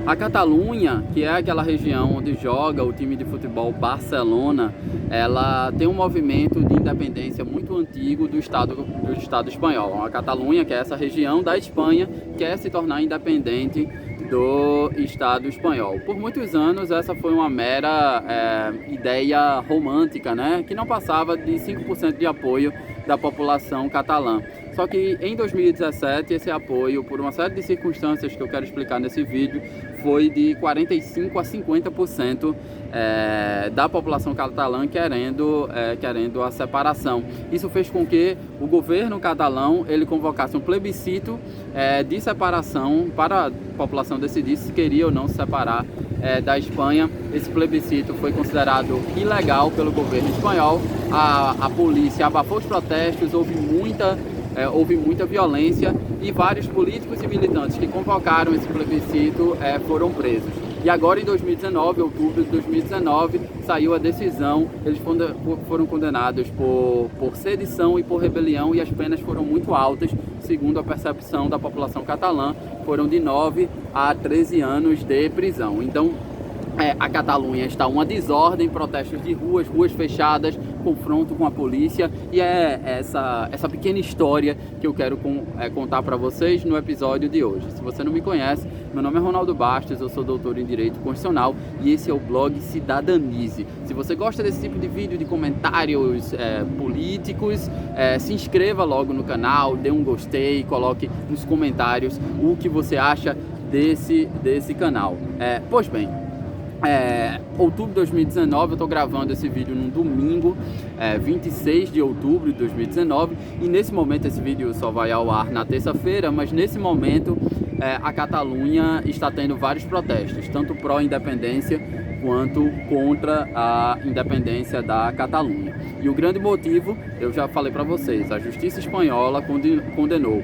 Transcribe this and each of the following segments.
A Catalunha, que é aquela região onde joga o time de futebol Barcelona, ela tem um movimento de independência muito antigo do Estado espanhol. A Catalunha, que é essa região da Espanha, quer se tornar independente do Estado espanhol. Por muitos anos essa foi uma mera ideia romântica, né? Que não passava de 5% de apoio da população catalã. Só que em 2017 esse apoio, por uma série de circunstâncias que eu quero explicar nesse vídeo, foi de 45% a 50% da população catalã querendo a separação. Isso fez com que o governo catalão ele convocasse um plebiscito de separação para a população decidir se queria ou não se separar da Espanha. Esse plebiscito foi considerado ilegal pelo governo espanhol. A polícia abafou os protestos, houve muita violência e vários políticos e militantes que convocaram esse plebiscito foram presos. E agora em 2019, outubro de 2019, saiu a decisão, eles foram condenados por sedição e por rebelião e as penas foram muito altas, segundo a percepção da população catalã, foram de 9 a 13 anos de prisão. Então, a Catalunha está uma desordem, protestos de ruas fechadas, confronto com a polícia, e é essa pequena história que eu quero contar para vocês no episódio de hoje. Se você não me conhece, meu nome é Ronaldo Bastos, eu sou doutor em Direito Constitucional e esse é o blog Cidadanize. Se você gosta desse tipo de vídeo, de comentários políticos, se inscreva logo no canal, dê um gostei, coloque nos comentários o que você acha desse canal. Pois bem, outubro de 2019, eu estou gravando esse vídeo num domingo, 26 de outubro de 2019, e nesse momento esse vídeo só vai ao ar na terça-feira, mas nesse momento a Catalunha está tendo vários protestos, tanto pró-independência quanto contra a independência da Catalunha. E o grande motivo, eu já falei para vocês, a justiça espanhola condenou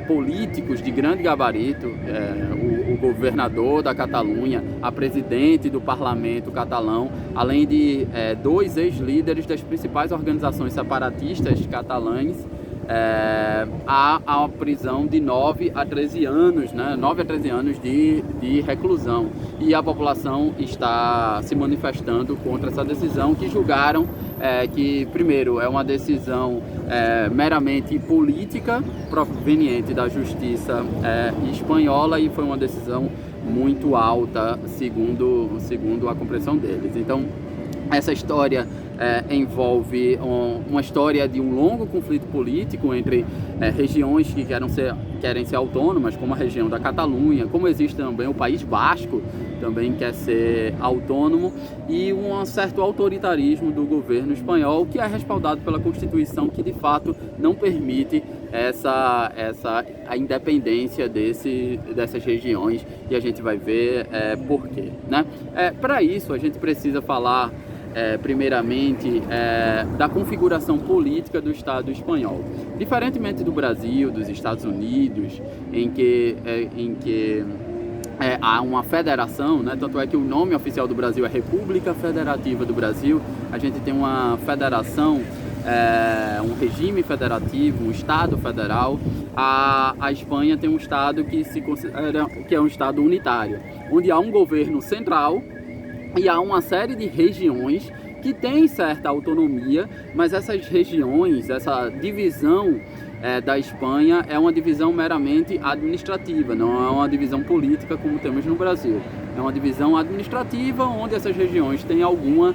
políticos de grande gabarito, o governador da Catalunha, a presidente do parlamento catalão, além de 2 ex-líderes das principais organizações separatistas catalãs, a prisão de 9 a 13 anos, né? 9 a 13 anos de reclusão. E a população está se manifestando contra essa decisão, que julgaram que, primeiro, é uma decisão meramente política, proveniente da justiça espanhola, e foi uma decisão muito alta, segundo a compreensão deles. Então, essa história envolve uma história de um longo conflito político entre regiões que querem ser autônomas, como a região da Catalunha, como existe também o País Basco, também quer ser autônomo, e um certo autoritarismo do governo espanhol, que é respaldado pela Constituição, que de fato não permite a independência dessas regiões, e a gente vai ver por quê, né? Para isso a gente precisa falar primeiramente da configuração política do Estado espanhol. Diferentemente do Brasil, dos Estados Unidos, em que há uma federação, né? Tanto é que o nome oficial do Brasil é República Federativa do Brasil. A gente tem uma federação, um regime federativo, um Estado federal. A Espanha tem um Estado que se considera que é um Estado unitário, onde há um governo central e há uma série de regiões que têm certa autonomia, mas essas regiões, essa divisão da Espanha é uma divisão meramente administrativa, não é uma divisão política como temos no Brasil. É uma divisão administrativa onde essas regiões têm alguma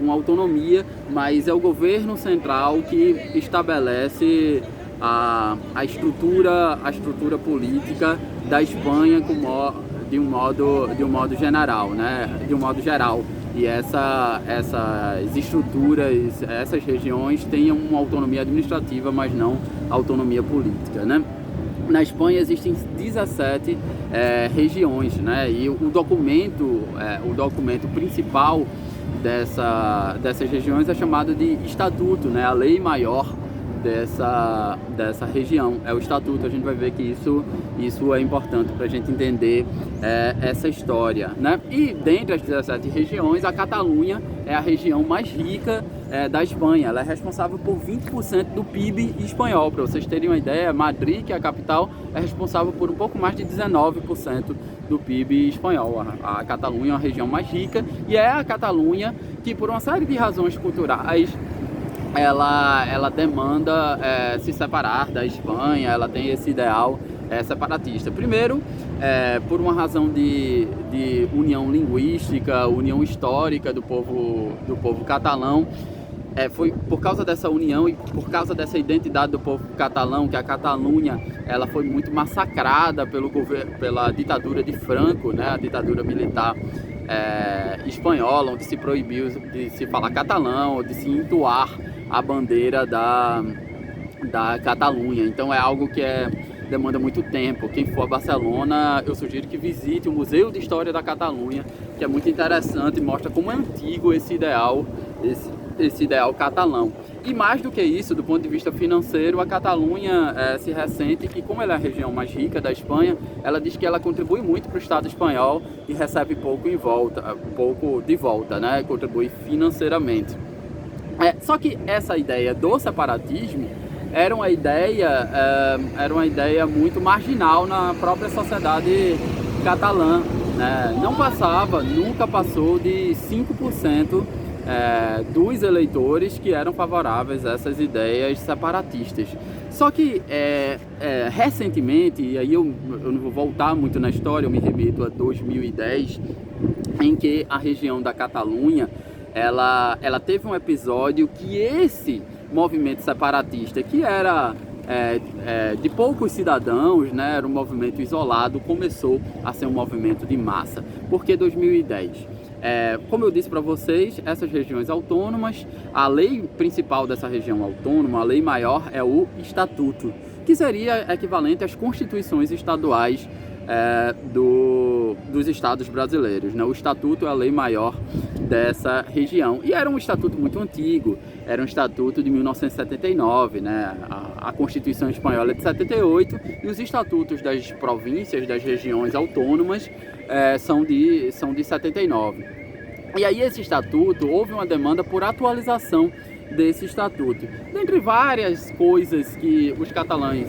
autonomia, mas é o governo central que estabelece a estrutura política da Espanha de um modo geral, né? De um modo geral. E essas estruturas, essas regiões têm uma autonomia administrativa, mas não autonomia política, né? Na Espanha existem 17 regiões, né? E o documento principal dessas regiões é chamado de Estatuto, né? A lei maior dessa região é o Estatuto. A gente vai ver que isso é importante para a gente entender essa história, né? E dentre as 17 regiões, a Catalunha é a região mais rica da Espanha. Ela é responsável por 20% do PIB espanhol. Para vocês terem uma ideia, Madrid, que é a capital, é responsável por um pouco mais de 19% do PIB espanhol. A Catalunha é uma região mais rica e é a Catalunha que, por uma série de razões culturais, ela demanda se separar da Espanha. Ela tem esse ideal separatista. Primeiro, por uma razão de união linguística, união histórica do povo catalão. Foi por causa dessa união e por causa dessa identidade do povo catalão que a Catalunha ela foi muito massacrada pela ditadura de Franco, né? A ditadura militar espanhola, onde se proibiu de se falar catalão, de se entoar a bandeira da Catalunha. Então é algo que demanda muito tempo. Quem for a Barcelona, eu sugiro que visite o Museu de História da Catalunha, que é muito interessante e mostra como é antigo esse ideal catalão. E mais do que isso, do ponto de vista financeiro, a Catalunha se ressente que, como ela é a região mais rica da Espanha, ela diz que ela contribui muito para o Estado espanhol e recebe pouco de volta, né? Contribui financeiramente. Só que essa ideia do separatismo era uma ideia muito marginal na própria sociedade catalã, né? Nunca passou de 5% dos eleitores que eram favoráveis a essas ideias separatistas. Só que recentemente, e aí eu não vou voltar muito na história, eu me remito a 2010, em que a região da Catalunha ela teve um episódio que esse movimento separatista, que era de poucos cidadãos, né, era um movimento isolado, começou a ser um movimento de massa. Por que 2010? Como eu disse para vocês, essas regiões autônomas, a lei principal dessa região autônoma, a lei maior, é o Estatuto, que seria equivalente às constituições estaduais dos estados brasileiros, né? O Estatuto é a lei maior dessa região e era um estatuto muito antigo, era um estatuto de 1979, né? A Constituição Espanhola é de 78 e os estatutos das províncias, das regiões autônomas são de 79. E aí esse estatuto, houve uma demanda por atualização desse estatuto. Dentre várias coisas que os catalães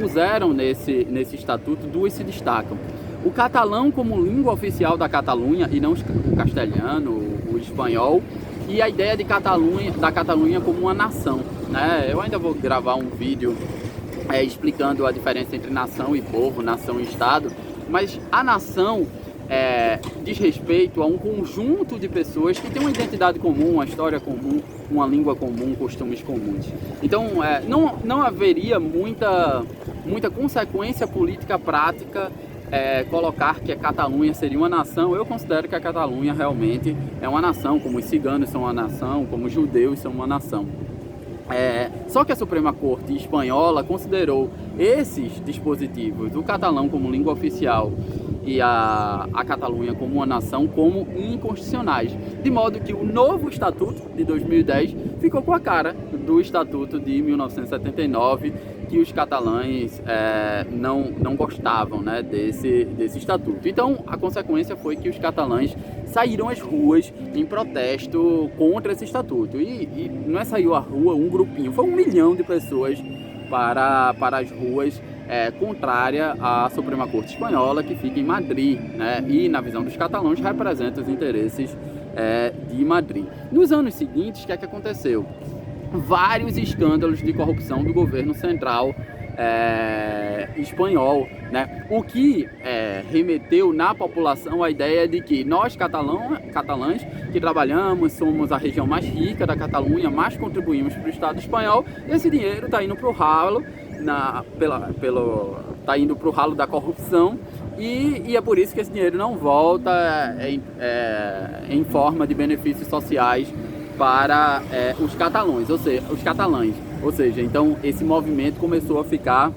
puseram nesse estatuto, duas se destacam. O catalão como língua oficial da Catalunha, e não o castelhano, o espanhol, e a ideia da Catalunha como uma nação, né? Eu ainda vou gravar um vídeo explicando a diferença entre nação e povo, nação e estado, mas a nação diz respeito a um conjunto de pessoas que têm uma identidade comum, uma história comum, uma língua comum, costumes comuns. Então não haveria muita consequência política prática colocar que a Catalunha seria uma nação. Eu considero que a Catalunha realmente é uma nação, como os ciganos são uma nação, como os judeus são uma nação. Só que a Suprema Corte espanhola considerou esses dispositivos, o catalão como língua oficial e a Catalunha como uma nação, como inconstitucionais, de modo que o novo Estatuto de 2010 ficou com a cara do Estatuto de 1979, que os catalães não gostavam, né, desse estatuto. Então a consequência foi que os catalães saíram às ruas em protesto contra esse estatuto, e não saiu à rua um grupinho, foi 1 milhão de pessoas para as ruas, contrária à Suprema Corte Espanhola, que fica em Madrid, né, e na visão dos catalães representa os interesses de Madrid. Nos anos seguintes, o que aconteceu? Vários escândalos de corrupção do governo central espanhol, né? O que remeteu na população a ideia de que nós catalães que trabalhamos, somos a região mais rica da Catalunha, mais contribuímos para o Estado espanhol, esse dinheiro está indo para o ralo, tá indo para o ralo da corrupção, e é por isso que esse dinheiro não volta em forma de benefícios sociais para os catalães, ou seja, então esse movimento começou a ficar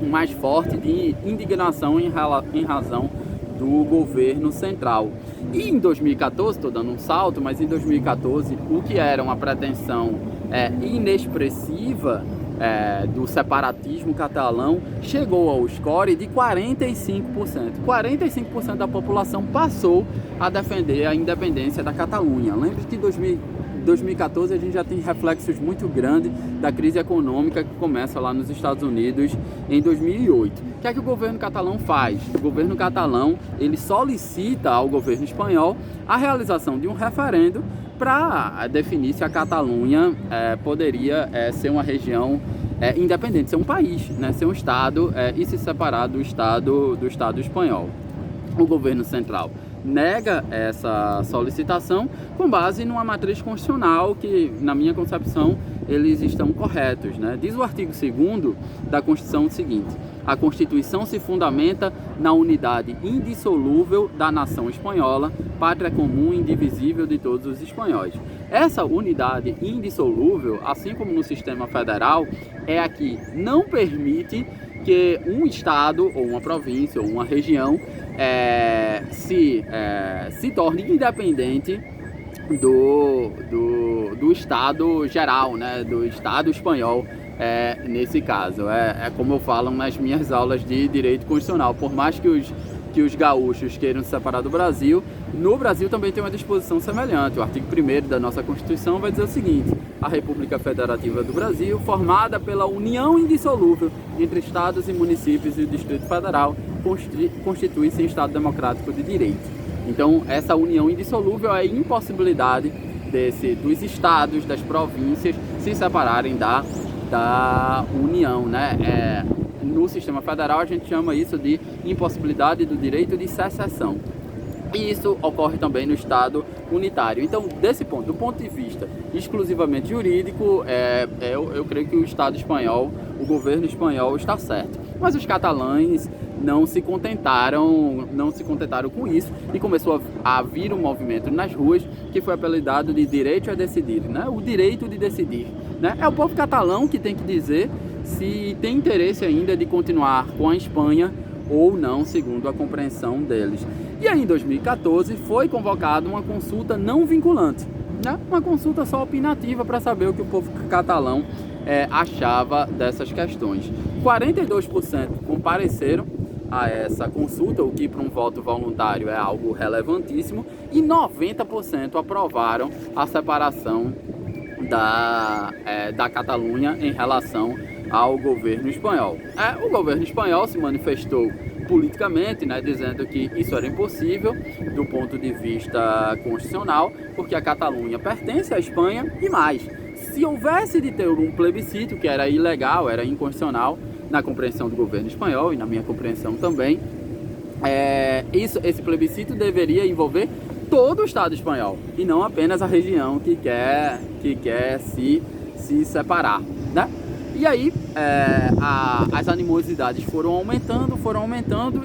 mais forte de indignação em razão do governo central. E em 2014, estou dando um salto, mas em 2014, o que era uma pretensão inexpressiva do separatismo catalão chegou ao score de 45%. 45% da população passou a defender a independência da Catalunha. Lembre que em 2014 a gente já tem reflexos muito grandes da crise econômica que começa lá nos Estados Unidos em 2008. O que é que o governo catalão faz? O governo catalão ele solicita ao governo espanhol a realização de um referendo para definir se a Catalunha poderia ser uma região independente, ser um país, né, ser um estado e se separar do estado espanhol. O governo central nega essa solicitação com base numa matriz constitucional que, na minha concepção, eles estão corretos, né? Diz o artigo 2º da Constituição o seguinte: a Constituição se fundamenta na unidade indissolúvel da nação espanhola, pátria comum e indivisível de todos os espanhóis. Essa unidade indissolúvel, assim como no sistema federal, é a que não permite que um estado, ou uma província, ou uma região se torne independente do Estado geral, né, do Estado espanhol, nesse caso. É como eu falo nas minhas aulas de Direito Constitucional. Por mais que os gaúchos queiram se separar do Brasil, no Brasil também tem uma disposição semelhante. O artigo 1º da nossa Constituição vai dizer o seguinte: a República Federativa do Brasil, formada pela união indissolúvel entre estados e municípios e o Distrito Federal, constitui-se em Estado democrático de direito. Então, essa união indissolúvel é a impossibilidade dos estados, das províncias, se separarem da União, né? No sistema federal, a gente chama isso de impossibilidade do direito de secessão. E isso ocorre também no Estado unitário. Então, do ponto de vista exclusivamente jurídico, eu creio que o Estado espanhol, o governo espanhol está certo. Mas os catalães não se contentaram com isso e começou a vir um movimento nas ruas que foi apelidado de direito a decidir, né? O direito de decidir, né? É o povo catalão que tem que dizer se tem interesse ainda de continuar com a Espanha ou não, segundo a compreensão deles. E aí, em 2014, foi convocada uma consulta não vinculante, né? Uma consulta só opinativa para saber o que o povo catalão achava dessas questões. 42% compareceram a essa consulta, o que para um voto voluntário é algo relevantíssimo, e 90% aprovaram a separação da Catalunha em relação ao governo espanhol. O governo espanhol se manifestou politicamente, né, dizendo que isso era impossível do ponto de vista constitucional, porque a Catalunha pertence à Espanha e mais. Se houvesse de ter um plebiscito, que era ilegal, era inconstitucional, na compreensão do governo espanhol e na minha compreensão também, esse plebiscito deveria envolver todo o Estado espanhol e não apenas a região que quer se separar, né? E aí as animosidades foram aumentando.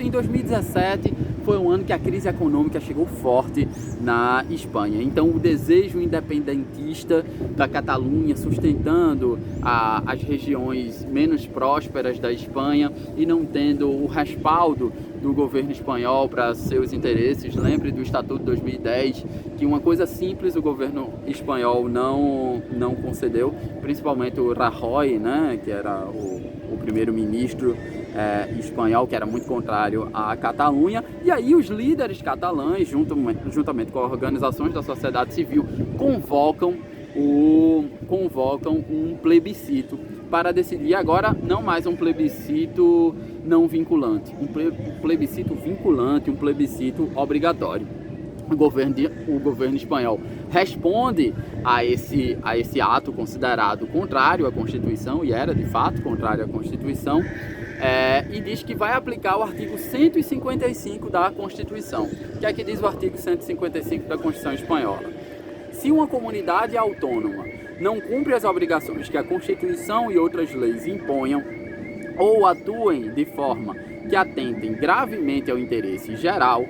Em 2017 foi um ano que a crise econômica chegou forte na Espanha. Então o desejo independentista da Catalunha, sustentando as regiões menos prósperas da Espanha e não tendo o respaldo do governo espanhol para seus interesses. Lembre do Estatuto de 2010, que uma coisa simples o governo espanhol não concedeu, principalmente o Rajoy, né, que era o primeiro-ministro espanhol, que era muito contrário à Catalunha. E aí os líderes catalães, juntamente com organizações da sociedade civil, convocam um plebiscito para decidir agora não mais um plebiscito não vinculante, um plebiscito vinculante, um plebiscito obrigatório. O governo espanhol responde a esse ato considerado contrário à Constituição, e era de fato contrário à Constituição, e diz que vai aplicar o artigo 155 da Constituição. O que é que diz o artigo 155 da Constituição espanhola? Se uma comunidade autônoma não cumpre as obrigações que a Constituição e outras leis imponham, ou atuem de forma que atentem gravemente ao interesse geral,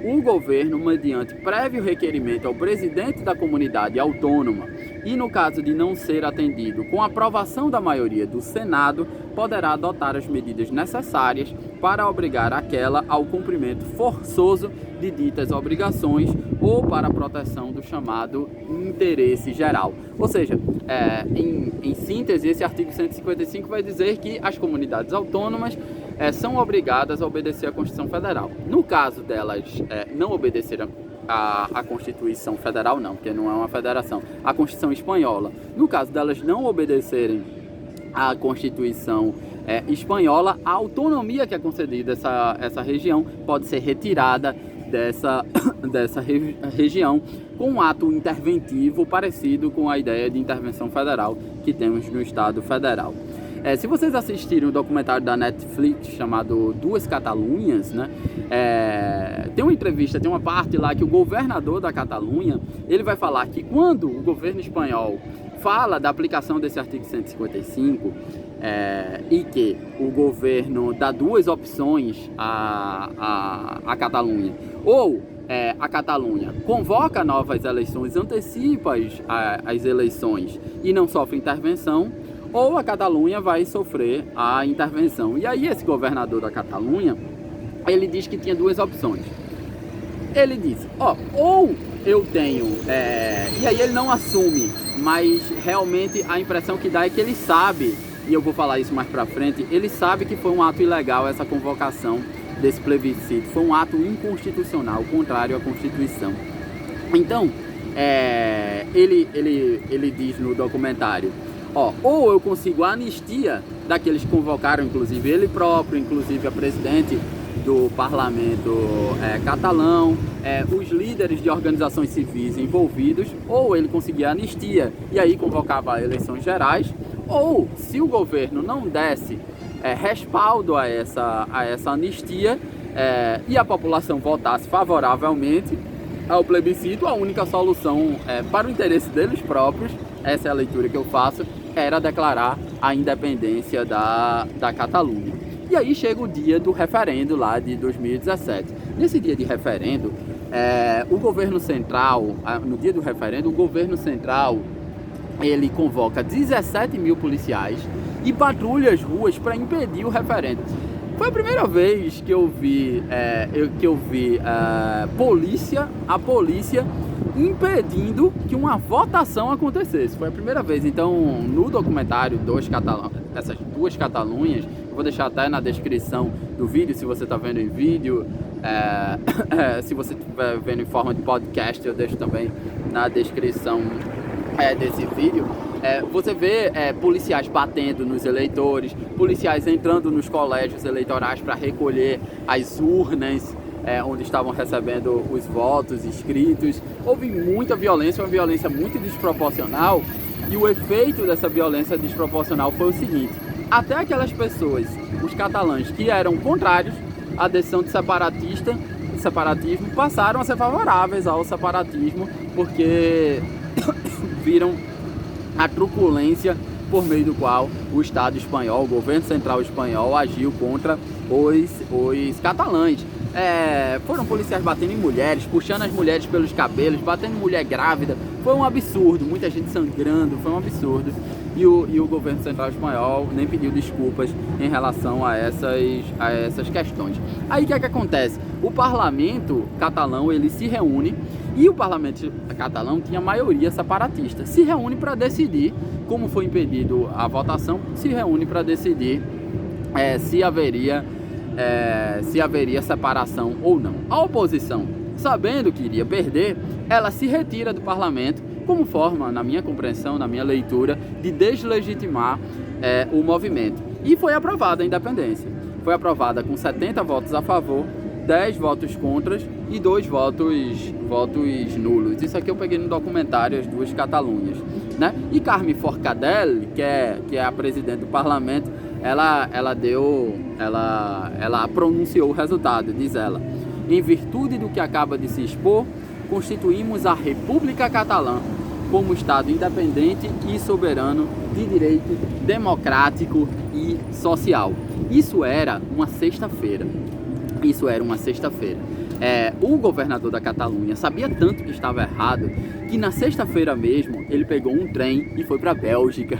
o governo, mediante prévio requerimento ao presidente da comunidade autônoma e, no caso de não ser atendido com a aprovação da maioria do Senado, poderá adotar as medidas necessárias para obrigar aquela ao cumprimento forçoso de ditas obrigações ou para a proteção do chamado interesse geral. Ou seja, em síntese, esse artigo 155 vai dizer que as comunidades autônomas são obrigadas a obedecer à Constituição Federal. No caso delas não obedecerem a Constituição Federal, não, porque não é uma federação, a Constituição Espanhola. No caso delas não obedecerem à Constituição espanhola, a autonomia que é concedida a essa região pode ser retirada dessa região com um ato interventivo parecido com a ideia de intervenção federal que temos no Estado Federal. Se vocês assistirem o documentário da Netflix chamado Duas Catalunhas, né, tem uma entrevista, tem uma parte lá que o governador da Catalunha, ele vai falar que quando o governo espanhol fala da aplicação desse artigo 155 e que o governo dá duas opções à Catalunha, ou a Catalunha convoca novas eleições, antecipa as eleições e não sofre intervenção, ou a Catalunha vai sofrer a intervenção. E aí esse governador da Catalunha, ele diz que tinha duas opções. Ele disse, ou eu tenho, e aí ele não assume, mas realmente a impressão que dá é que ele sabe, e eu vou falar isso mais pra frente, ele sabe que foi um ato ilegal essa convocação desse plebiscito, foi um ato inconstitucional, contrário à Constituição. Então, ele diz no documentário, ou eu consigo a anistia daqueles que convocaram, inclusive ele próprio, inclusive a presidente do parlamento catalão, os líderes de organizações civis envolvidos, ou ele conseguia a anistia e aí convocava eleições gerais, ou se o governo não desse respaldo a essa anistia e a população votasse favoravelmente ao plebiscito, a única solução para o interesse deles próprios, essa é a leitura que eu faço, era declarar a independência da Catalunha. E aí chega o dia do referendo lá de 2017. Nesse dia de referendo, o governo central, no dia do referendo, o governo central, ele convoca 17 mil policiais e patrulha as ruas para impedir o referendo. Foi a primeira vez que eu vi a polícia impedindo que uma votação acontecesse. Foi a primeira vez. Então, no documentário essas duas Catalunhas, eu vou deixar até na descrição do vídeo, se você está vendo em vídeo, se você estiver vendo em forma de podcast, eu deixo também na descrição desse vídeo. Você vê policiais batendo nos eleitores, policiais entrando nos colégios eleitorais para recolher as urnas onde estavam recebendo os votos escritos. Houve muita violência, uma violência muito desproporcional, e o efeito dessa violência desproporcional foi o seguinte: até aquelas pessoas, os catalães que eram contrários à decisão de separatismo, passaram a ser favoráveis ao separatismo, porque viram a truculência por meio do qual o Estado espanhol, o governo central espanhol, agiu contra os catalães. Foram policiais batendo em mulheres, puxando as mulheres pelos cabelos, batendo em mulher grávida. Foi um absurdo, muita gente sangrando, foi um absurdo. E o governo central espanhol nem pediu desculpas em relação a essas questões. Aí o que acontece? O parlamento catalão, ele se reúne, e o parlamento catalão tinha maioria separatista. Se reúne para decidir, como foi impedido a votação, se reúne para decidir se haveria separação ou não. A oposição, sabendo que iria perder, ela se retira do parlamento como forma, na minha compreensão, na minha leitura, de deslegitimar o movimento. E foi aprovada a independência. Foi aprovada com 70 votos a favor, 10 votos contra e 2 votos nulos. Isso aqui eu peguei no documentário As Duas Catalunhas, né? E Carme Forcadell, que é a presidente do parlamento, ela pronunciou o resultado. Diz ela: em virtude do que acaba de se expor, constituímos a República Catalã como Estado independente e soberano de direito democrático e social. Isso era uma sexta-feira. O governador da Catalunha sabia tanto que estava errado que na sexta-feira mesmo ele pegou um trem e foi para a Bélgica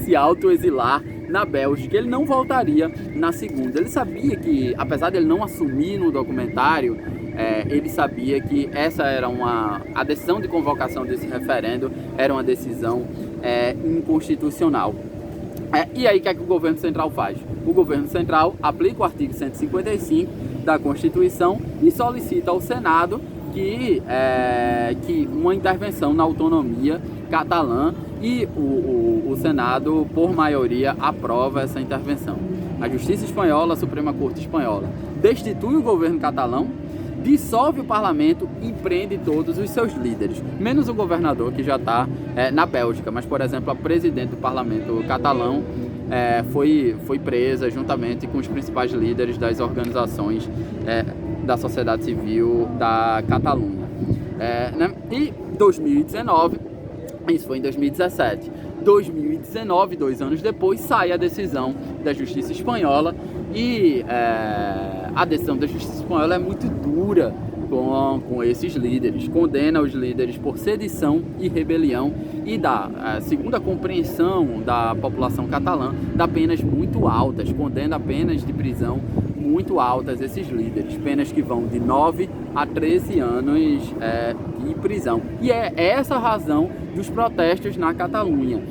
se autoexilar na Bélgica, ele não voltaria na segunda. Ele sabia que, apesar de ele não assumir no documentário, ele sabia que essa era a decisão de convocação desse referendo era uma decisão inconstitucional. E aí, o que é que o governo central faz? O governo central aplica o artigo 155 da Constituição e solicita ao Senado que uma intervenção na autonomia catalã, e o Senado, por maioria, aprova essa intervenção. A Justiça Espanhola, a Suprema Corte Espanhola, destitui o governo catalão, dissolve o parlamento e prende todos os seus líderes, menos o governador, que já está na Bélgica. Mas, por exemplo, a presidente do parlamento catalão foi presa juntamente com os principais líderes das organizações da sociedade civil da Catalunha. E 2019, isso foi em 2017, 2019, 2 anos depois, sai a decisão da Justiça Espanhola, e a decisão da Justiça Espanhola é muito dura com esses líderes, condena os líderes por sedição e rebelião e dá, segundo a compreensão da população catalã, dá penas muito altas, condena penas de prisão muito altas esses líderes, penas que vão de 9 a 13 anos de prisão. E é essa a razão dos protestos na Catalunha.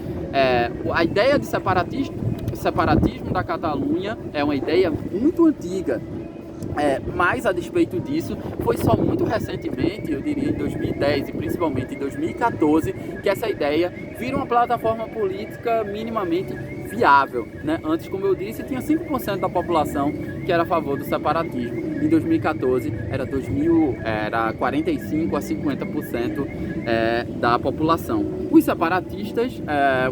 A ideia de separatismo da Catalunha é uma ideia muito antiga, mas a despeito disso, foi só muito recentemente, eu diria em 2010 e principalmente em 2014, que essa ideia vira uma plataforma política minimamente viável, né? Antes, como eu disse, tinha 5% da população que era a favor do separatismo. Em 2014 era 45 a 50% da população. Os separatistas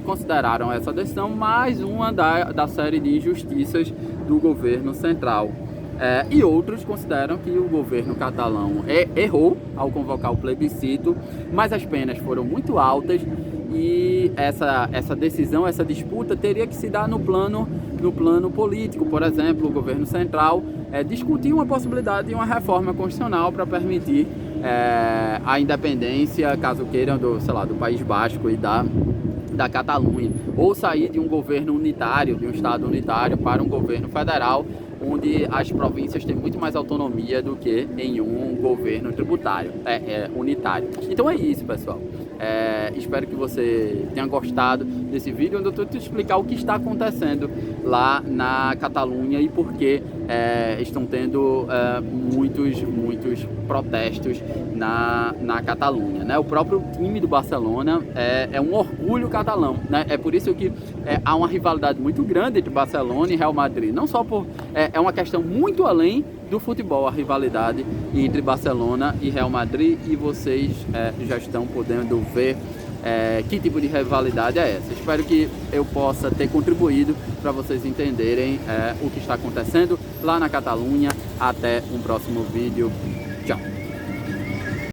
consideraram essa decisão mais uma da série de injustiças do governo central. E outros consideram que o governo catalão errou ao convocar o plebiscito, mas as penas foram muito altas e essa decisão, essa disputa teria que se dar no plano político. Por exemplo, o governo central discutiu uma possibilidade de uma reforma constitucional para permitir a independência, caso queiram, do País Basco e da Catalunha, ou sair de um governo unitário, de um estado unitário, para um governo federal, onde as províncias têm muito mais autonomia do que em um governo tributário, unitário. Então é isso, pessoal. Espero que você tenha gostado desse vídeo, onde eu estou te explicar o que está acontecendo lá na Catalunha e por que estão tendo muitos protestos na Catalunha, né? O próprio time do Barcelona é um orgulho catalão, né? É por isso que há uma rivalidade muito grande entre Barcelona e Real Madrid, não só por é uma questão muito além do futebol, a rivalidade entre Barcelona e Real Madrid, e vocês já estão podendo ver que tipo de rivalidade é essa. Espero que eu possa ter contribuído para vocês entenderem o que está acontecendo lá na Catalunha. Até um próximo vídeo.